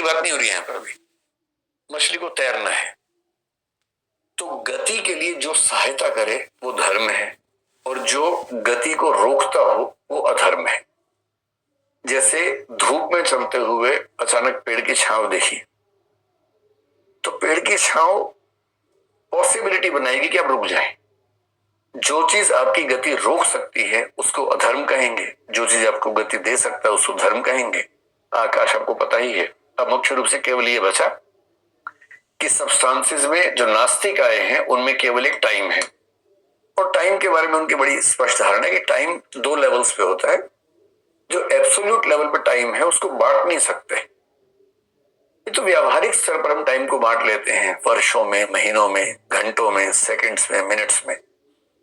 बात नहीं हो रही है यहाँ पर अभी, मछली को तैरना है। तो गति के लिए जो सहायता करे वो धर्म है, और जो गति को रोकता हो वो अधर्म है। जैसे धूप में चलते हुए अचानक पेड़ की छांव देखी, तो पेड़ की छांव पॉसिबिलिटी बनाएगी कि आप रुक जाएं। जो चीज आपकी गति रोक सकती है उसको अधर्म कहेंगे, जो चीज आपको गति दे सकता है उसको धर्म कहेंगे। आकाश आपको पता ही है। अब मुख्य रूप से केवल ये बचा कि सब्सटेंसेस में जो नास्तिक आए हैं उनमें केवल एक टाइम है, और टाइम के बारे में उनकी बड़ी स्पष्ट धारणा है कि टाइम दो लेवल्स पे होता है। जो एब्सोल्यूट लेवल पे टाइम है उसको बांट नहीं सकते। ये तो व्यावहारिक स्तर पर हम टाइम को बांट लेते हैं, वर्षों में, महीनों में, घंटों में, सेकंड्स में, मिनट्स में।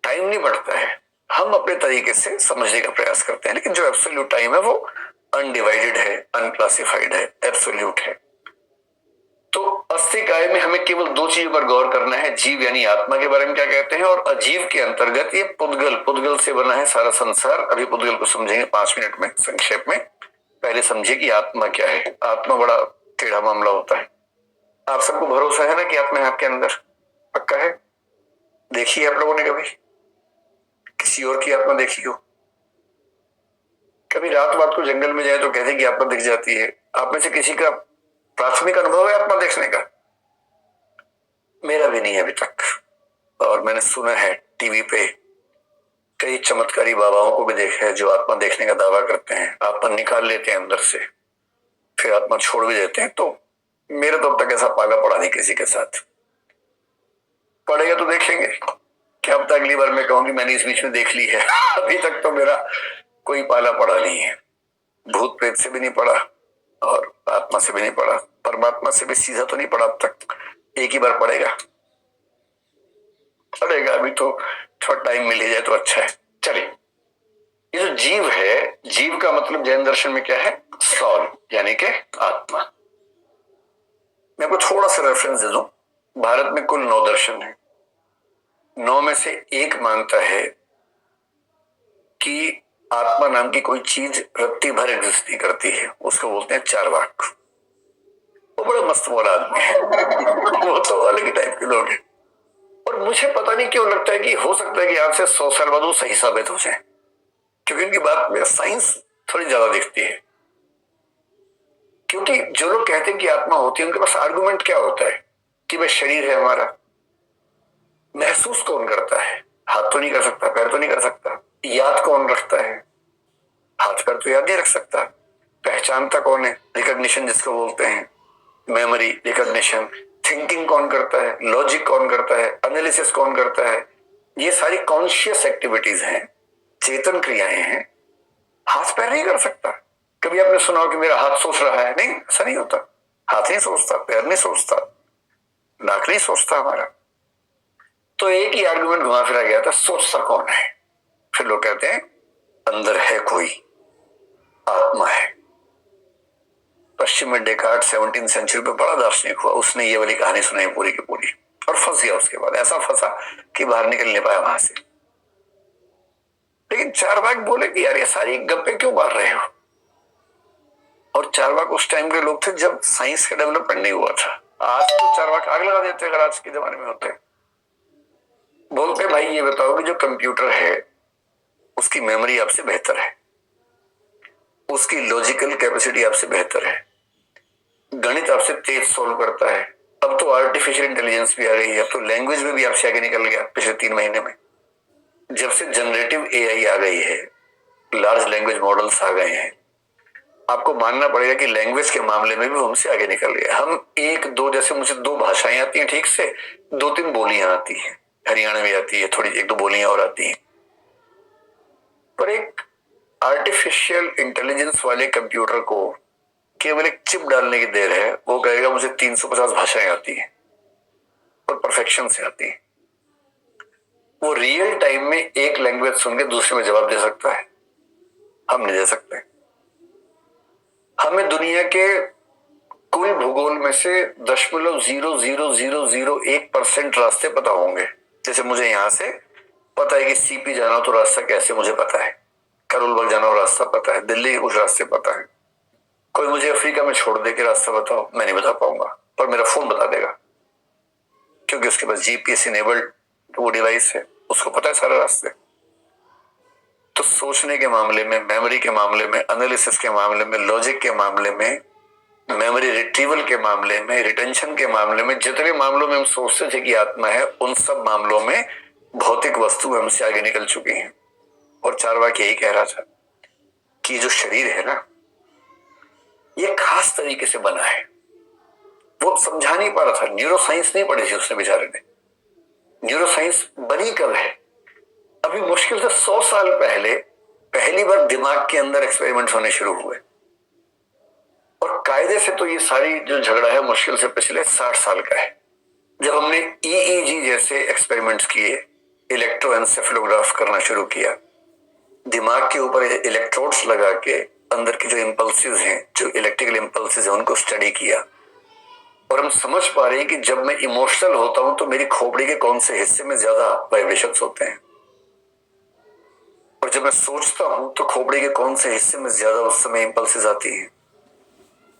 टाइम नहीं बढ़ता है, हम अपने तरीके से समझने का प्रयास करते हैं, लेकिन जो एब्सोल्यूट टाइम है वो अनडिवाइडेड है, अनक्लासिफाइड है, एब्सोल्यूट है। तो अस्तिकाय में हमें केवल दो चीजों पर गौर करना है, जीव यानी आत्मा के बारे में क्या कहते हैं, और अजीव के अंतर्गत ये पुद्गल, पुद्गल से बना है सारा संसार। अभी पुद्गल को समझेंगे 5 मिनट में संक्षेप में। पहले समझिए कि आत्मा क्या है। आत्मा बड़ा टेढ़ा मामला होता है। आप सबको भरोसा है ना कि आत्मा है आपके अंदर? पक्का है? देखी है आप लोगों ने कभी किसी और की आत्मा देखी हो? कभी रात रात को जंगल में जाए तो कहते हैं कि आत्मा दिख जाती है। आप में से किसी का प्राथमिक अनुभव है आत्मा देखने का? मेरा भी नहीं है अभी तक। और मैंने सुना है टीवी पे कई चमत्कारी बाबाओं को भी देखा है जो आत्मा देखने का दावा करते हैं। आत्मा निकाल लेते हैं अंदर से, फिर आत्मा छोड़ भी देते हैं। तो मेरे तो अब तक ऐसा पाला पड़ा नहीं किसी के साथ। पड़ेगा तो देखेंगे। क्या पता अगली बार मैं कहूँ कि मैंने इस बीच में देख ली है। अभी तक तो मेरा कोई पाला पड़ा नहीं है। भूत प्रेत से भी नहीं पड़ा और आत्मा से भी नहीं पड़ा, परमात्मा से भी सीधा तो नहीं पड़ा अब तक। एक ही बार पड़ेगा। अभी तो थोड़ा टाइम मिल जाए तो अच्छा है। चलिए, ये जो जीव है, जीव का मतलब जैन दर्शन में क्या है? सॉल, यानी कि आत्मा। मैं आपको थोड़ा सा रेफरेंस दे दूं। भारत में कुल 9 दर्शन है। 9 में से एक मानता है कि आत्मा नाम की कोई चीज रत्ती भर एग्जिस्ट नहीं करती है। उसको बोलते हैं चार्वाक। वो बड़ा मस्त वाला आदमी है। वो तो अलग ही टाइप के लोग हैं। और मुझे पता नहीं क्यों लगता है कि हो सकता है कि आज से 100 साल बाद वो सही साबित हो जाए, क्योंकि उनकी बात में साइंस थोड़ी ज्यादा दिखती है। क्योंकि जो लोग कहते हैं कि आत्मा होती है उनके पास आर्गुमेंट क्या होता है कि भाई शरीर है हमारा। महसूस कौन करता है? हाथ तो नहीं कर सकता, पैर तो नहीं कर सकता। याद कौन रखता है? हाथ पैर तो याद नहीं रख सकता। पहचानता कौन है? रिकॉग्निशन जिसको बोलते हैं, मेमोरी, रिकॉग्निशन। थिंकिंग कौन करता है? लॉजिक कौन करता है? एनालिसिस कौन करता है? ये सारी कॉन्शियस एक्टिविटीज हैं, चेतन क्रियाएं हैं। हाथ पैर नहीं कर सकता। कभी आपने सुना हो कि मेरा हाथ सोच रहा है? नहीं, ऐसा नहीं होता। हाथ नहीं सोचता, पैर नहीं सोचता, नाक नहीं सोचता हमारा। तो एक ही आर्गुमेंट घुमा फिरा गया था, सोचता कौन है? फिर लोग कहते हैं अंदर है कोई, आत्मा है। पश्चिम में डेकार्ट 17वीं सेंचुरी पे बड़ा दार्शनिक हुआ, उसने ये वाली कहानी सुनाई पूरी की पूरी, और फंस गया। उसके बाद ऐसा फंसा कि बाहर निकल नहीं पाया वहां से। लेकिन चारवाक बोले कि यार ये सारी गप्पे क्यों मार रहे हो? और चारवाक उस टाइम के लोग थे जब साइंस का डेवलपमेंट नहीं हुआ था। आज तो चारवाक आग लगा देते अगर आज के जमाने में होते। बोलते भाई ये बताओ कि जो कंप्यूटर है उसकी मेमोरी आपसे बेहतर है, उसकी लॉजिकल कैपेसिटी आपसे बेहतर है, गणित आपसे तेज सोल्व करता है। अब तो आर्टिफिशियल इंटेलिजेंस भी आ गई है, अब तो लैंग्वेज में भी आपसे आगे निकल गया पिछले 3 महीने में। जब से जनरेटिव एआई आ गई है, लार्ज लैंग्वेज मॉडल्स आ गए हैं, आपको मानना पड़ेगा कि लैंग्वेज के मामले में भी हमसे आगे निकल गए। हम 1-2, जैसे मुझे 2 भाषाएं आती हैं ठीक से, 2-3 बोलियां आती हैं, हरियाणा में आती है थोड़ी, 1-2 बोलियां और आती हैं। पर एक आर्टिफिशियल इंटेलिजेंस वाले कंप्यूटर को केवल एक चिप डालने की देर है, वो कहेगा मुझे 350 भाषाएं आती हैं और परफेक्शन से आती हैं। वो रियल टाइम में एक लैंग्वेज सुन के दूसरे में जवाब दे सकता है, हम नहीं दे सकते। हमें दुनिया के कुल भूगोल में से 0.00001% रास्ते पता होंगे। जैसे मुझे यहां से पता है कि सीपी जाना हो तो रास्ता कैसे मुझे पता है, करोल बाग जाना हो रास्ता पता है, दिल्ली के कुछ रास्ते पता है। कोई मुझे अफ्रीका में छोड़ दे के रास्ता बताओ, मैं नहीं बता पाऊंगा, पर मेरा फोन बता देगा, क्योंकि उसके पास जीपीएस इनेबल्ड वो डिवाइस है, उसको पता है सारे रास्ते। तो सोचने के मामले में, मेमोरी के मामले में, एनालिसिस के मामले में, लॉजिक के मामले में, मेमोरी रिट्रीवल के मामले में, रिटेंशन के मामले में, जितने मामलों में हम सोचते थे कि आत्मा है, उन सब मामलों में भौतिक वस्तु हमसे आगे निकल चुकी है। और चार्वाक यही कह रहा था कि जो शरीर है ना, ये खास तरीके से बना है। वो समझा नहीं पा रहा था, न्यूरो साइंस नहीं पढ़ी थी उसने बेचारे ने। न्यूरो साइंस बनी कब है? अभी मुश्किल से 100 साल पहले पहली बार दिमाग के अंदर एक्सपेरिमेंट होने शुरू हुए। और कायदे से तो ये सारी जो झगड़ा है मुश्किल से पिछले 60 साल का है, जब हमने ईईजी जैसे एक्सपेरिमेंट्स किए, इलेक्ट्रोएन्सेफेलोग्राफ करना शुरू किया, दिमाग के ऊपर इलेक्ट्रोड्स लगा के अंदर की जो इंपल्सेस हैं, जो इलेक्ट्रिकल इंपल्सेस हैं, उनको स्टडी किया, और हम समझ पा रहे हैं कि जब मैं इमोशनल होता हूं तो मेरी खोपड़ी के कौन से हिस्से में ज्यादा वाइब्रेशंस होते हैं, और जब मैं सोचता हूं तो खोपड़ी के कौन से हिस्से में ज्यादा उस समय इंपल्सेस आती हैं।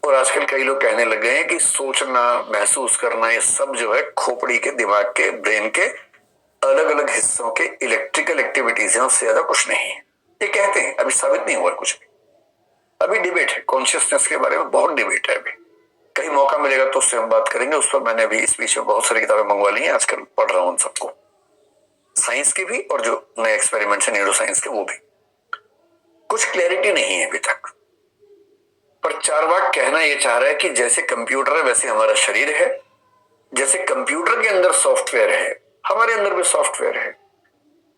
और आजकल कई लोग कहने लग गए हैं कि सोचना, महसूस करना, ये सब जो है खोपड़ी के, दिमाग के, ब्रेन के अलग अलग हिस्सों के इलेक्ट्रिकल एक्टिविटीज हैं, उससे ज्यादा कुछ नहीं है। ये कहते हैं, अभी साबित नहीं हुआ कुछ भी। अभी डिबेट है, कॉन्शियसनेस के बारे में बहुत डिबेट है। अभी कहीं मौका मिलेगा तो उससे हम बात करेंगे। उस पर मैंने अभी इस बीच में बहुत सारी किताबें मंगवा ली हैं, आजकल पढ़ रहा हूं उन सबको, साइंस की भी और जो नए एक्सपेरिमेंट्स हैं न्यूरो साइंस के, वो भी। कुछ क्लैरिटी नहीं है अभी तक, पर चार्वाक कहना यह चाह रहा है कि जैसे कंप्यूटर है वैसे हमारा शरीर है, जैसे कंप्यूटर के अंदर सॉफ्टवेयर है, हमारे अंदर भी सॉफ्टवेयर है।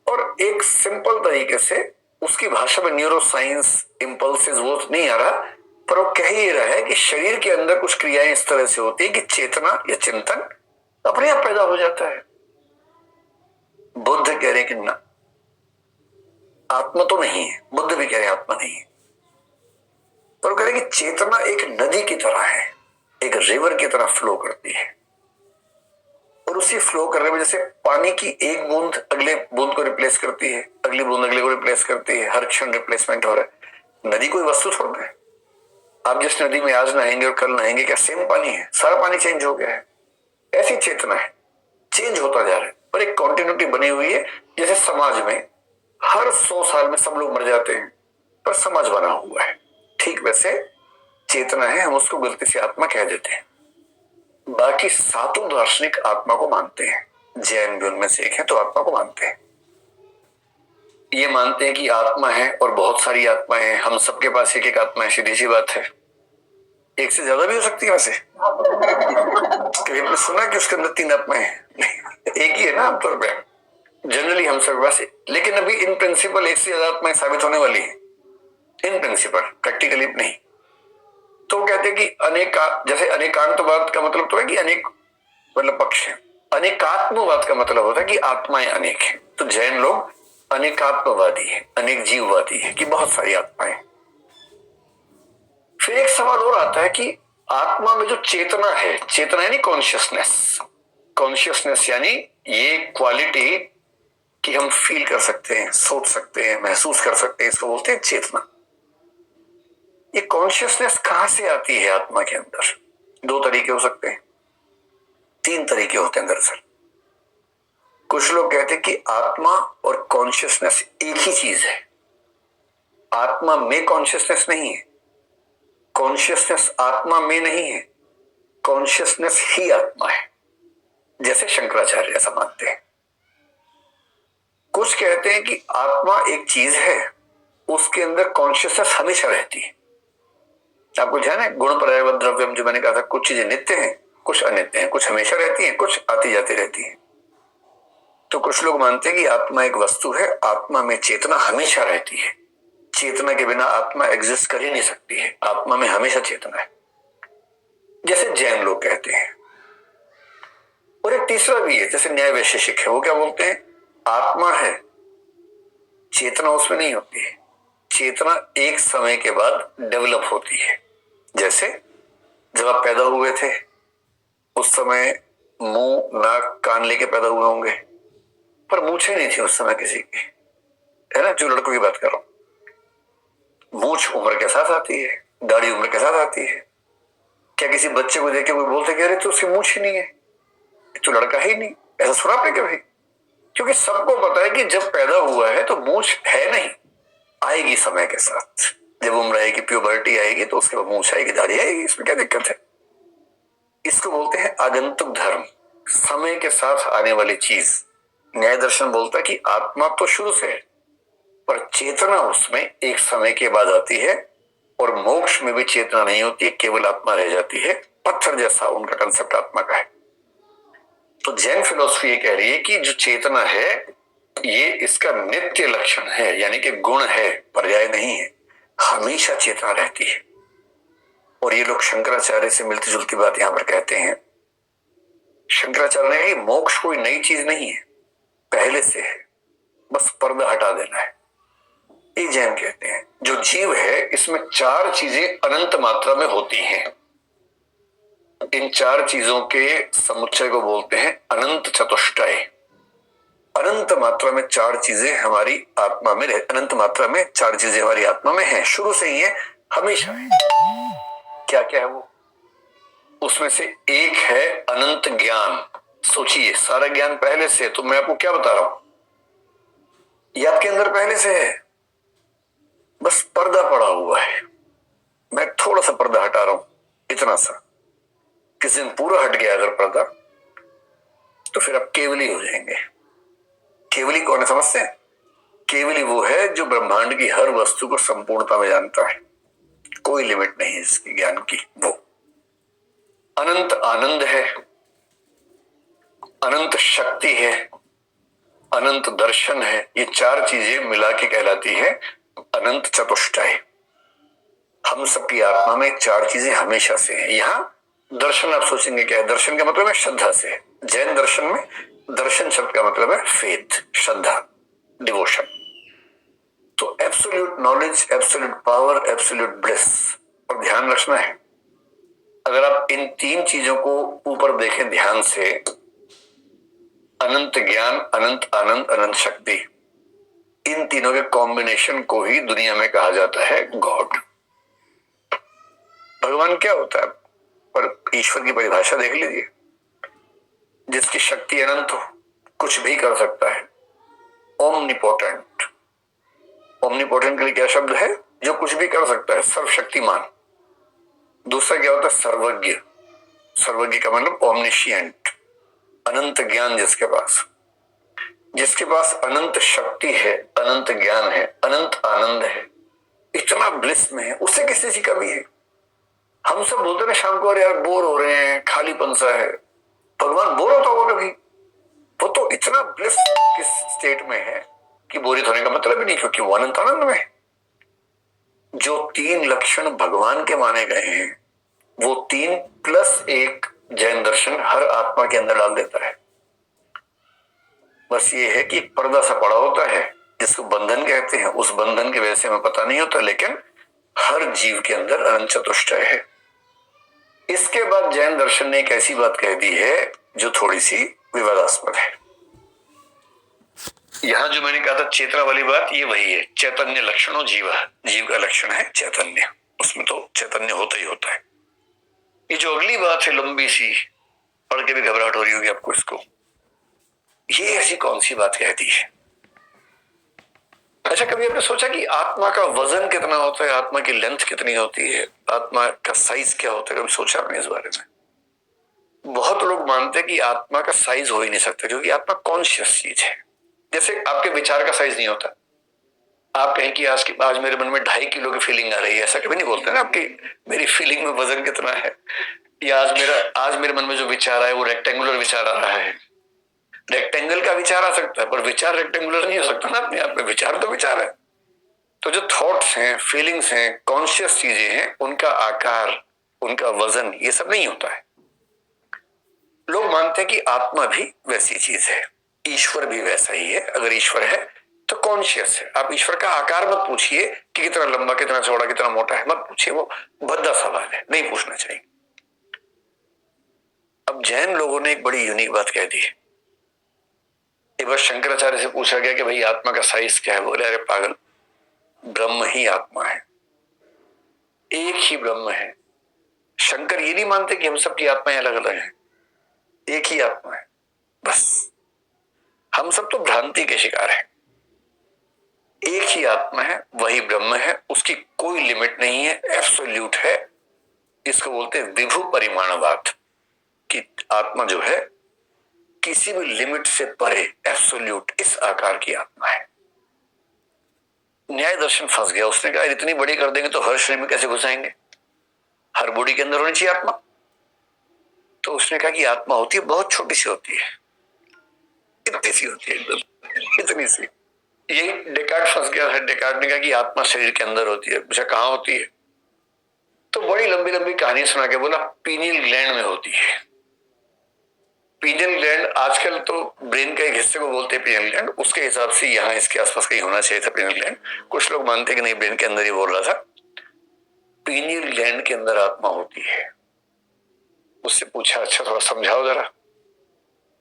और एक सिंपल तरीके से उसकी भाषा में न्यूरो साइंस इंपल्सेस वो नहीं आ रहा, पर वो कह ही रहा है कि शरीर के अंदर कुछ क्रियाएं इस तरह से होती है कि चेतना या चिंतन अपने आप पैदा हो जाता है। बुद्ध कह रहे हैं कि ना, आत्मा तो नहीं है, बुद्ध भी कह रहे हैं आत्मा नहीं है, पर वो कह रहे हैं कि चेतना एक नदी की तरह है, एक रिवर की तरह फ्लो करती है, और उसी फ्लो करने में जैसे पानी की एक बूंद अगले बूंद को रिप्लेस करती है, अगली बूंद अगले को रिप्लेस करती है, हर क्षण रिप्लेसमेंट हो रहा है। नदी कोई वस्तु थोड़ा है। आप जिस नदी में आज नहाएंगे और कल नहाएंगे, क्या सेम पानी है? सारा पानी चेंज हो गया है। ऐसी चेतना है, चेंज होता जा रहा है, पर एक कॉन्टिन्यूटी बनी हुई है। जैसे समाज में हर 100 साल में सब लोग मर जाते हैं, पर समाज बना हुआ है, ठीक वैसे चेतना है, हम उसको गलती से आत्मा कह देते हैं। बाकी सातों दार्शनिक आत्मा को मानते हैं, जैन भी उनमें से एक है, तो आत्मा को मानते हैं। ये मानते हैं कि आत्मा है और बहुत सारी आत्माएं हैं, हम सबके पास एक एक आत्मा है, सीधी सी बात है। एक से ज्यादा भी हो सकती है वैसे। कभी आपने सुना कि उसके अंदर 3 आत्माएं हैं? एक ही है ना आमतौर पर, जनरली हम सब पास। लेकिन अभी इन प्रिंसिपल एक से ज्यादा आत्माएं साबित होने वाली है, इन प्रिंसिपल, प्रैक्टिकली नहीं। तो कहते हैं कि अनेक, जैसे अनेकांतवाद का मतलब तो है कि अनेक मतलब पक्ष है, अनेकात्मवाद का मतलब होता है कि आत्माएं अनेक है। तो जैन लोग अनेकात्मवादी है, अनेक जीववादी है कि बहुत सारी आत्माएं। फिर एक सवाल और आता है कि आत्मा में जो चेतना है, चेतना यानी कॉन्शियसनेस, कॉन्शियसनेस यानी ये क्वालिटी कि हम फील कर सकते हैं, सोच सकते हैं, महसूस कर सकते हैं, इसको बोलते हैं चेतना। ये कॉन्शियसनेस कहां से आती है आत्मा के अंदर? 2 तरीके हो सकते हैं, 3 तरीके होते हैं दरअसल। कुछ लोग कहते हैं कि आत्मा और कॉन्शियसनेस एक ही चीज है। आत्मा में कॉन्शियसनेस नहीं है, कॉन्शियसनेस आत्मा में नहीं है, कॉन्शियसनेस ही आत्मा है, जैसे शंकराचार्य ऐसा मानते हैं। कुछ कहते हैं कि आत्मा एक चीज है, उसके अंदर कॉन्शियसनेस हमेशा रहती है। आपको ध्यान है, गुण पर्यायवत द्रव्यम, जो मैंने कहा था, कुछ चीजें नित्य हैं, कुछ अनित्य हैं, कुछ हमेशा रहती हैं, कुछ आती जाती रहती हैं। तो कुछ लोग मानते हैं कि आत्मा एक वस्तु है, आत्मा में चेतना हमेशा रहती है, चेतना के बिना आत्मा एग्जिस्ट कर ही नहीं सकती है, आत्मा में हमेशा चेतना है, जैसे जैन लोग कहते हैं। और एक तीसरा भी है, जैसे न्याय वैशेषिक है, वो क्या बोलते हैं, आत्मा है, चेतना उसमें नहीं होती है, चेतना एक समय के बाद डेवलप होती है। जैसे जब आप पैदा हुए थे उस समय मुंह, नाक, कान लेके पैदा हुए होंगे, पर मूछें नहीं थी उस समय किसी की, है ना, जो लड़कों की बात कर रहा हूं। मूछ उम्र के साथ आती है, दाढ़ी उम्र के साथ आती है। क्या किसी बच्चे को देख के कोई बोलते कि अरे तो उसकी मूछ ही नहीं है, तो लड़का ही नहीं? ऐसा सुना आपने कभी? क्योंकि सबको पता है कि जब पैदा हुआ है तो मूछ है नहीं, आएगी समय के साथ। जब उम्र आएगी, प्यूबर्टी आएगी, तो उसके बाद मूछ आएगी, दाढ़ी आएगी, इसमें क्या दिक्कत है? इसको बोलते हैं आगंतुक धर्म, समय के साथ आने वाली चीज। न्याय दर्शन बोलता है कि आत्मा तो शुरू से है, पर चेतना उसमें एक समय के बाद आती है, और मोक्ष में भी चेतना नहीं होती, केवल आत्मा रह जाती है। पत्थर जैसा उनका कंसेप्ट आत्मा का है। तो जैन फिलोसफी ये कह रही है कि जो चेतना है ये इसका नित्य लक्षण है, यानी कि गुण है, पर्याय नहीं है, हमेशा चेतना रहती है। और ये लोग शंकराचार्य से मिलती जुलती बात यहां पर कहते हैं। शंकराचार्य ने कहा मोक्ष कोई नई चीज नहीं है, पहले से है, बस पर्दा हटा देना है। ये जैन कहते हैं जो जीव है इसमें चार चीजें अनंत मात्रा में होती हैं। इन चार चीजों के समुच्चय को बोलते हैं अनंत चतुष्टय। अनंत मात्रा में चार चीजें हमारी आत्मा में अनंत मात्रा में चार चीजें हमारी आत्मा में हैं, शुरू से ही है, हमेशा है। क्या क्या है वो? उसमें से एक है अनंत ज्ञान। सोचिए, सारा ज्ञान पहले से है, तो मैं आपको क्या बता रहा हूं, ये आपके अंदर पहले से है, बस पर्दा पड़ा हुआ है। मैं थोड़ा सा पर्दा हटा रहा हूं, इतना सा। किसी दिन पूरा हट गया अगर पर्दा, तो फिर आप केवली हो जाएंगे। केवली कौन है समझते हैं? केवली वो है जो ब्रह्मांड की हर वस्तु को संपूर्णता में जानता है, कोई लिमिट नहीं है इसके ज्ञान की। वो अनंत आनंद है, अनंत शक्ति है, अनंत दर्शन है। ये चार चीजें मिला के कहलाती है अनंत चतुष्टय। हम सबकी आत्मा में चार चीजें हमेशा से हैं। यहां दर्शन आप सोचेंगे क्या है? दर्शन का मतलब है श्रद्धा से। जैन दर्शन में दर्शन शब्द का मतलब है फेथ, श्रद्धा, डिवोशन। तो absolute knowledge, absolute power, absolute bliss. और ध्यान रखना है, अगर आप इन तीन चीजों को ऊपर देखें ध्यान से, अनंत ज्ञान, अनंत आनंद, अनंत शक्ति, इन तीनों के कॉम्बिनेशन को ही दुनिया में कहा जाता है गॉड। भगवान क्या होता है? पर ईश्वर की परिभाषा देख लीजिए, जिसकी शक्ति अनंत हो, कुछ भी कर सकता है, ओमनिपोटेंट। ओमनिपोटेंट के लिए क्या शब्द है? जो कुछ भी कर सकता है, सर्वशक्तिमान। दूसरा क्या होता है? सर्वज्ञ। सर्वज्ञ का मतलब ओमनिशिएंट, अनंत ज्ञान जिसके पास अनंत शक्ति है, अनंत ज्ञान है, अनंत आनंद है, इतना ब्लिस में है, उससे किस चीज की कमी है? हम सब बोलते हैं शाम को, अरे यार बोर हो रहे हैं, खालीपन सा है। भगवान बोर होता होगा कभी? वो तो इतना ब्लिस किस स्टेट में है कि बोरियत होने का मतलब ही नहीं, क्योंकि वो अनंत आनंद में। जो तीन लक्षण भगवान के माने गए हैं, वो 3+1 जैन दर्शन हर आत्मा के अंदर डाल देता है। बस ये है कि पर्दा सा पड़ा होता है, जिसको बंधन कहते हैं। उस बंधन के वजह से हमें पता नहीं होता, लेकिन हर जीव के अंदर अनंत चतुष्टय है। इसके बाद जैन दर्शन ने एक ऐसी बात कह दी है जो थोड़ी सी विवादास्पद है। यहां जो मैंने कहा था चेतना वाली बात, ये वही है, चैतन्य लक्षणों जीव। जीव का लक्षण है चैतन्य, उसमें तो चैतन्य होता ही होता है। ये जो अगली बात है लंबी सी, पढ़ के भी घबराहट हो रही होगी आपको इसको, ये ऐसी कौन सी बात कह दी है? अच्छा, कभी आपने सोचा कि आत्मा का वजन कितना होता है, आत्मा की लेंथ कितनी होती है, आत्मा का साइज क्या होता है? कभी सोचा आपने इस बारे में? बहुत लोग मानते हैं कि आत्मा का साइज हो ही नहीं सकता, क्योंकि आत्मा कॉन्शियस चीज है। जैसे आपके विचार का साइज नहीं होता। आप कहें कि आज मेरे मन में 2.5 किलो की फीलिंग आ रही है, ऐसा कभी नहीं बोलते ना आपकी मेरी फीलिंग में वजन कितना है, या आज मेरे मन में जो विचार है वो रेक्टेंगुलर विचार आ रहा है। रेक्टेंगल का विचार आ सकता है, पर विचार रेक्टेंगुलर नहीं हो सकता ना अपने आप में। विचार तो विचार है। तो जो थॉट्स हैं, फीलिंग्स हैं, कॉन्शियस चीजें हैं, उनका आकार, उनका वजन, ये सब नहीं होता है। लोग मानते हैं कि आत्मा भी वैसी चीज है, ईश्वर भी वैसा ही है। अगर ईश्वर है तो कॉन्शियस है। आप ईश्वर का आकार मत पूछिए कि कितना लंबा, कितना चौड़ा, कितना मोटा है, मत पूछिए, वो भद्दा सवाल है, नहीं पूछना चाहिए। अब जैन लोगों ने एक बड़ी यूनिक बात कह दी है। एक बार शंकराचार्य से पूछा गया कि भाई आत्मा का साइज क्या है? बोले अरे पागल, ब्रह्म ही आत्मा है। एक ही ब्रह्म है। शंकर ये नहीं मानते कि हम सबकी आत्माएं अलग अलग हैं, एक ही आत्मा है बस। हम सब तो भ्रांति के शिकार हैं। एक ही आत्मा है, वही ब्रह्म है, उसकी कोई लिमिट नहीं है, एब्सोल्यूट है। इसको बोलते हैं विभु परिमाणवाद, कि आत्मा जो है किसी भी लिमिट से परे, एब्सोल्यूट इस आकार की आत्मा है। न्याय दर्शन फंस गया। उसने कहा इतनी बड़ी कर देंगे तो हर शरीर में कैसे घुसाएंगे, हर बॉडी के अंदर होनी चाहिए आत्मा। तो उसने कहा कि आत्मा होती है, बहुत छोटी सी होती है, इतनी सी होती है, एकदम इतनी सी। यही डेकार्ड फंस गया है। डेकार्ड ने कहा कि आत्मा शरीर के अंदर होती है। पूछा कहाँ होती है, तो बड़ी लंबी लंबी कहानी सुना के बोला पीनियल ग्लैंड में होती है। पीनियल ग्लैंड आजकल तो ब्रेन के एक हिस्से को बोलते हैं पीनियल ग्लैंड, उसके हिसाब से यहाँ इसके आसपास कहीं होना चाहिए था पीनियल ग्लैंड। कुछ लोग मानते कि नहीं, ब्रेन के अंदर ही बोल रहा था। पीनियल ग्लैंड के अंदर आत्मा होती है। उससे पूछा अच्छा थोड़ा समझाओ जरा।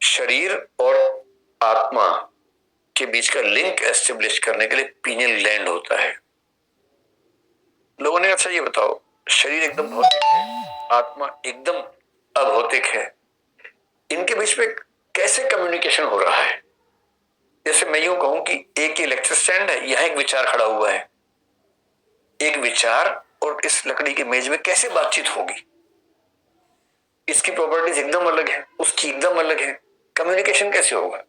शरीर और आत्मा के बीच का लिंक एस्टेब्लिश करने के लिए पीनियल ग्लैंड होता है। लोगों ने अच्छा ये बताओ, शरीर एकदम भौतिक है, आत्मा एकदम अभौतिक है, इनके बीच में कैसे कम्युनिकेशन हो रहा है? जैसे मैं यूं कहूं कि एक इलेक्ट्रिक स्टैंड है, यहां एक विचार खड़ा हुआ है, एक विचार और इस लकड़ी की मेज में कैसे बातचीत होगी? इसकी प्रॉपर्टीज एकदम अलग है, उसकी एकदम अलग है, कम्युनिकेशन कैसे होगा?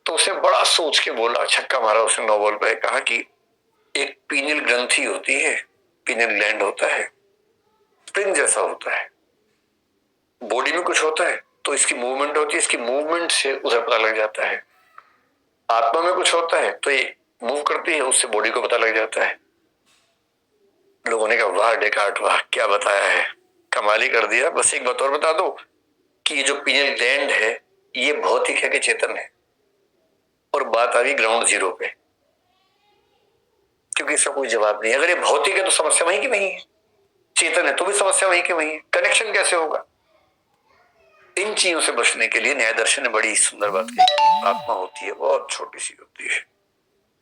तो उसने बड़ा सोच के बोला, छक्का मारा उसने नोबेल पे, कहा कि एक पीनियल ग्रंथि होती है, पीनियल ग्लैंड होता है, स्प्रिंग जैसा होता है, बॉडी में कुछ होता है तो इसकी मूवमेंट होती है, इसकी मूवमेंट से उधर पता लग जाता है। आत्मा में कुछ होता है तो ये मूव करती है, उससे बॉडी को पता लग जाता है। लोगों ने कहा वाह डेकार्ट वाह, क्या बताया है, कमाल ही कर दिया। बस एक बात और बता दो कि ये जो पीनियल ग्लैंड है ये भौतिक है कि चेतन है? और बात आ गई ग्राउंड जीरो पे, क्योंकि इसका कोई जवाब नहीं। अगर ये भौतिक है तो समस्या वहीं की वहीं है, चेतन है तो भी समस्या वहीं की वहीं है, कनेक्शन कैसे होगा? इन चीजों से बचने के लिए न्याय दर्शन ने बड़ी सुंदर बात कही, आत्मा होती है, बहुत छोटी सी होती है।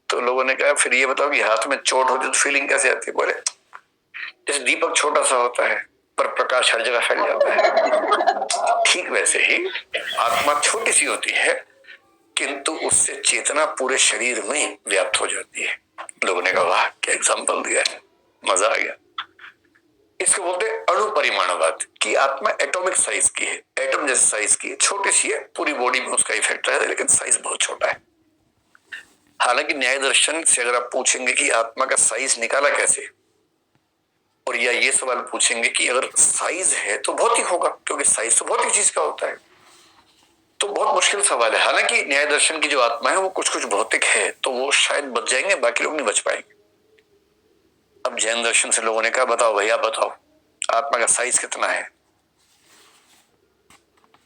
तो लोगों ने कहा फिर ये बताओ कि हाथ में चोट होती है तो फीलिंग कैसे आती है? बोले जैसे दीपक छोटा सा होता है पर प्रकाश हर जगह फैल जाता है, ठीक वैसे ही आत्मा छोटी सी होती है किंतु उससे चेतना पूरे शरीर में व्याप्त हो जाती है। लोगों ने कहा वाह क्या एग्जाम्पल दिया है, मजा आ गया। इसको बोलते हैं अणु परिमाणवाद, कि आत्मा एटॉमिक साइज की है, एटम जैसे साइज की है, छोटी सी है, पूरी बॉडी में उसका इफेक्ट है लेकिन साइज बहुत छोटा है। हालांकि न्याय दर्शन से अगर आप पूछेंगे कि आत्मा का साइज निकाला कैसे, और या ये सवाल पूछेंगे कि अगर साइज है तो भौतिक होगा, क्योंकि साइज तो भौतिक चीज का होता है, तो बहुत मुश्किल सवाल है। हालांकि न्याय दर्शन की जो आत्मा है वो कुछ कुछ भौतिक है तो वो शायद बच जाएंगे, बाकी लोग नहीं बच पाएंगे। अब जैन दर्शन से लोगों ने कहा बताओ भैया बताओ आत्मा का साइज कितना है?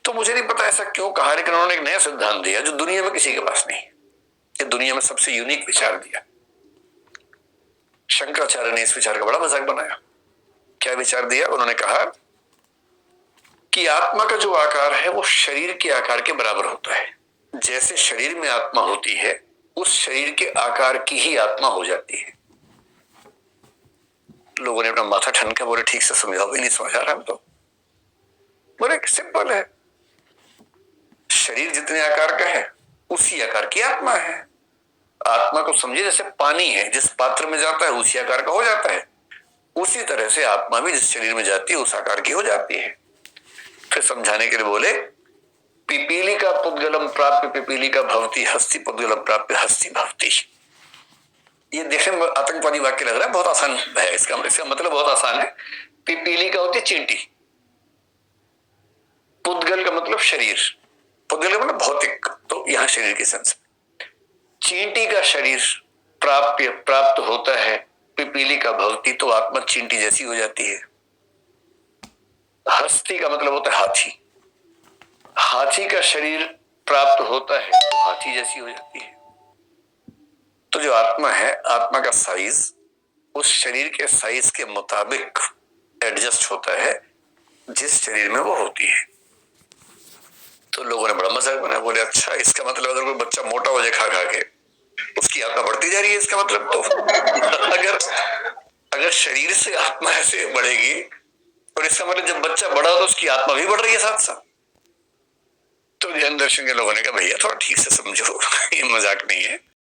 तो मुझे नहीं पता ऐसा क्यों कहा, लेकिन उन्होंने एक नया सिद्धांत दिया जो दुनिया में किसी के पास नहीं है। ये दुनिया में सबसे यूनिक विचार दिया। शंकराचार्य ने इस विचार का बड़ा मजाक बनाया। क्या विचार दिया? उन्होंने कहा कि आत्मा का जो आकार है वो शरीर के आकार के बराबर होता है। जैसे शरीर में आत्मा होती है उस शरीर के आकार की ही आत्मा हो जाती है। लोगों ने अपना माथा ठनका, बोले ठीक से समझाओ, भी नहीं समझ आ रहा। तो बोले सिंपल है, शरीर जितने आकार का है उसी आकार की आत्मा है। आत्मा को समझे जैसे पानी है, जिस पात्र में जाता है उसी आकार का हो जाता है, उसी तरह से आत्मा भी जिस शरीर में जाती है उस आकार की हो जाती है। फिर समझाने के लिए बोले पिपीली का पुद्गलम प्राप्य पिपीली का भवती, हस्ती पुद्गलम प्राप्य हस्ती भवती। ये देखने में आतंकवादी वाक्य लग रहा है, बहुत आसान है। इसका मतलब बहुत आसान है। पिपीली का होती है चींटी, पुद्गल का मतलब शरीर, पुद्गल का मतलब भौतिक, तो यहां शरीर के सेंस। चींटी का शरीर प्राप्त होता है, पिपीली का भवती, तो आत्मा चींटी जैसी हो जाती है। हस्ती का मतलब होता है हाथी, हाथी का शरीर प्राप्त होता है तो हाथी जैसी हो जाती है। तो जो आत्मा है, आत्मा का साइज उस शरीर के साइज के मुताबिक एडजस्ट होता है जिस शरीर में वो होती है। तो लोगों ने बड़ा मजाक बनाया, बोले अच्छा इसका मतलब अगर कोई बच्चा मोटा हो जाए खा खा के उसकी आत्मा बढ़ती जा रही है, इसका मतलब तो अगर अगर शरीर से आत्मा ऐसे बढ़ेगी और इसका मतलब जब बच्चा बड़ा हो तो उसकी आत्मा भी बढ़ रही है साथ साथ। तो जैन दर्शन के लोगों ने कहा भैया थोड़ा ठीक से समझो, ये मजाक नहीं है।